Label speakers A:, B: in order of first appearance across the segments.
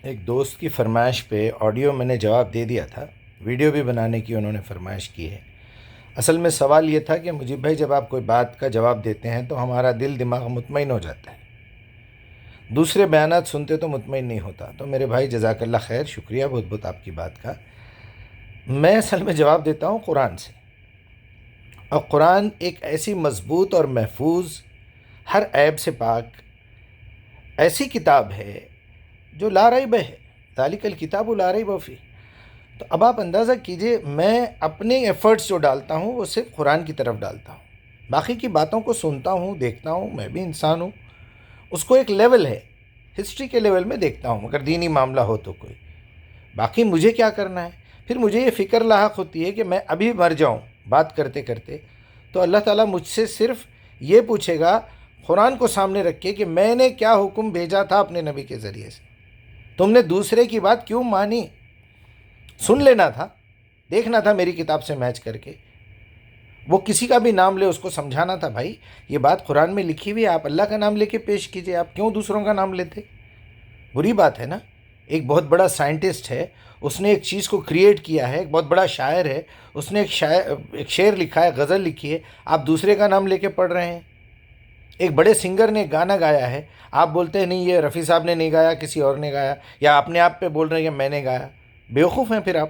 A: ایک دوست کی فرمائش پہ آڈیو میں نے جواب دے دیا تھا، ویڈیو بھی بنانے کی انہوں نے فرمائش کی ہے۔ اصل میں سوال یہ تھا کہ مجیب بھائی جب آپ کوئی بات کا جواب دیتے ہیں تو ہمارا دل دماغ مطمئن ہو جاتا ہے، دوسرے بیانات سنتے تو مطمئن نہیں ہوتا۔ تو میرے بھائی جزاک اللہ خیر، شکریہ بہت بہت آپ کی بات کا۔ میں اصل میں جواب دیتا ہوں قرآن سے، اور قرآن ایک ایسی مضبوط اور محفوظ، ہر عیب سے پاک ایسی کتاب ہے جو لا ریب ہے، ذالک الکتاب لا ریب فیہ۔ تو اب آپ اندازہ کیجئے، میں اپنے ایفرٹس جو ڈالتا ہوں وہ صرف قرآن کی طرف ڈالتا ہوں، باقی کی باتوں کو سنتا ہوں، دیکھتا ہوں، میں بھی انسان ہوں، اس کو ایک لیول ہے، ہسٹری کے لیول میں دیکھتا ہوں اگر دینی معاملہ ہو تو کوئی۔ باقی مجھے کیا کرنا ہے؟ پھر مجھے یہ فکر لاحق ہوتی ہے کہ میں ابھی مر جاؤں بات کرتے کرتے تو اللہ تعالیٰ مجھ سے صرف یہ پوچھے گا، قرآن کو سامنے رکھ کے، کہ میں نے کیا حکم بھیجا تھا اپنے نبی کے ذریعے سے، تم نے دوسرے کی بات کیوں مانی؟ سن لینا تھا، دیکھنا تھا میری کتاب سے میچ کر کے، وہ کسی کا بھی نام لے اس کو سمجھانا تھا، بھائی یہ بات قرآن میں لکھی ہوئی ہے، آپ اللہ کا نام لے کے پیش کیجئے، آپ کیوں دوسروں کا نام لیتے؟ بری بات ہے نا۔ ایک بہت بڑا سائنٹسٹ ہے، اس نے ایک چیز کو کریٹ کیا ہے، ایک بہت بڑا شاعر ہے، اس نے ایک شعر لکھا ہے، غزل لکھی ہے، آپ دوسرے کا نام لے کے پڑھ رہے ہیں۔ ایک بڑے سنگر نے گانا گایا ہے، آپ بولتے ہیں نہیں یہ رفیع صاحب نے نہیں گایا، کسی اور نے گایا، یا اپنے آپ پہ بول رہے ہیں کہ میں نے گایا۔ بیوقوف ہیں پھر آپ۔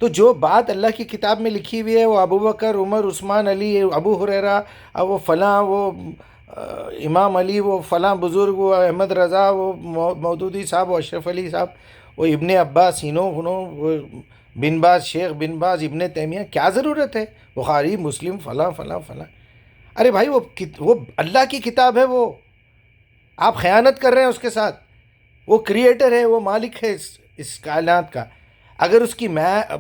A: تو جو بات اللہ کی کتاب میں لکھی ہوئی ہے، وہ ابو بکر، عمر، عثمان، علی، ابو ہریرہ، وہ فلاں، وہ امام علی، وہ فلاں بزرگ، وہ احمد رضا، وہ مودودی صاحب، وہ اشرف علی صاحب، وہ ابن عباس، وہ بن باز، شیخ بن باز، ابن تیمیہ، کیا ضرورت ہے؟ بخاری، مسلم، فلاں فلاں فلاں۔ ارے بھائی وہ اللہ کی کتاب ہے، وہ آپ خیانت کر رہے ہیں اس کے ساتھ۔ وہ کریٹر ہے، وہ مالک ہے اس کائنات کا۔ اگر اس کی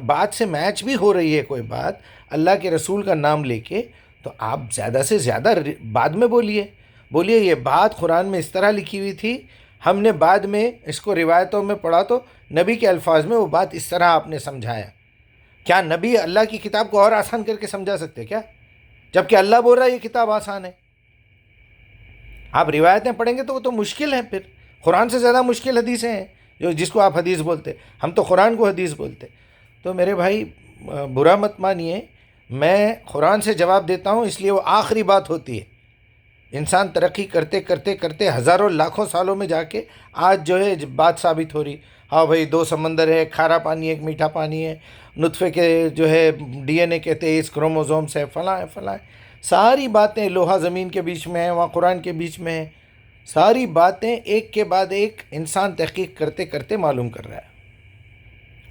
A: بات سے میچ بھی ہو رہی ہے کوئی بات اللہ کے رسول کا نام لے کے، تو آپ زیادہ سے زیادہ بعد میں بولیے یہ بات قرآن میں اس طرح لکھی ہوئی تھی، ہم نے بعد میں اس کو روایتوں میں پڑھا تو نبی کے الفاظ میں وہ بات اس طرح آپ نے سمجھایا۔ کیا نبی اللہ کی کتاب کو اور آسان کر کے سمجھا سکتے کیا؟ جبکہ اللہ بول رہا ہے یہ کتاب آسان ہے۔ آپ روایتیں پڑھیں گے تو وہ تو مشکل ہے، پھر قرآن سے زیادہ مشکل حدیثیں ہیں جس کو آپ حدیث بولتے، ہم تو قرآن کو حدیث بولتے۔ تو میرے بھائی برا مت مانیے، میں قرآن سے جواب دیتا ہوں، اس لیے وہ آخری بات ہوتی ہے۔ انسان ترقی کرتے کرتے کرتے ہزاروں لاکھوں سالوں میں جا کے آج جو ہے بات ثابت ہو رہی، ہاں بھائی دو سمندر ہے، ایک کھارا پانی ہے، ایک میٹھا پانی ہے، نطفے کے جو ہے ڈی این اے کہتے ہیں، اس کروموزومس ہے، فلاں ہے فلاں ہے۔ ساری باتیں، لوہا زمین کے بیچ میں ہے، وہاں قرآن کے بیچ میں ہے، ساری باتیں ایک کے بعد ایک انسان تحقیق کرتے کرتے معلوم کر رہا ہے۔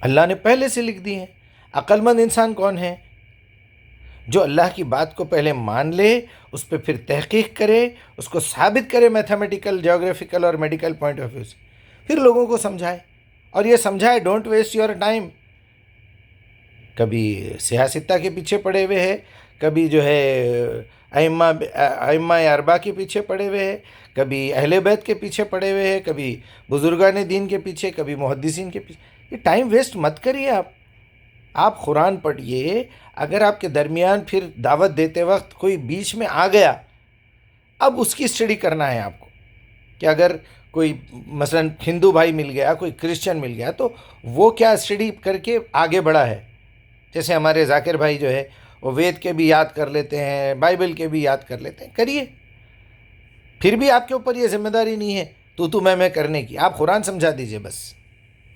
A: اللہ نے پہلے سے لکھ دی ہیں۔ عقل مند انسان کون ہے؟ جو اللہ کی بات کو پہلے مان لے، اس پہ پھر تحقیق کرے، اس کو ثابت کرے میتھمیٹیکل، جیوگرافیکل اور میڈیکل پوائنٹ آف ویو سے، پھر لوگوں کو سمجھائے، اور یہ سمجھائے ڈونٹ ویسٹ یور ٹائم۔ کبھی سیاستہ کے پیچھے پڑے ہوئے ہے، کبھی جو ہے ائمہ اربعہ کے پیچھے پڑے ہوئے ہے، کبھی اہل بیت کے پیچھے پڑے ہوئے ہے، کبھی بزرگان دین کے پیچھے، کبھی محدثین کے پیچھے۔ یہ ٹائم ویسٹ مت کریے آپ قرآن پڑھیے۔ اگر آپ کے درمیان پھر دعوت دیتے وقت کوئی بیچ میں آ گیا، اب اس کی اسٹڈی کرنا ہے آپ کو، کہ اگر کوئی مثلا ہندو بھائی مل گیا، کوئی کرسچن مل گیا، تو وہ کیا اسٹڈی کر کے آگے بڑھا ہے۔ جیسے ہمارے ذاکر بھائی جو ہے وہ وید کے بھی یاد کر لیتے ہیں، بائبل کے بھی یاد کر لیتے ہیں، کریے۔ پھر بھی آپ کے اوپر یہ ذمہ داری نہیں ہے تو میں کرنے کی، آپ قرآن سمجھا دیجئے بس۔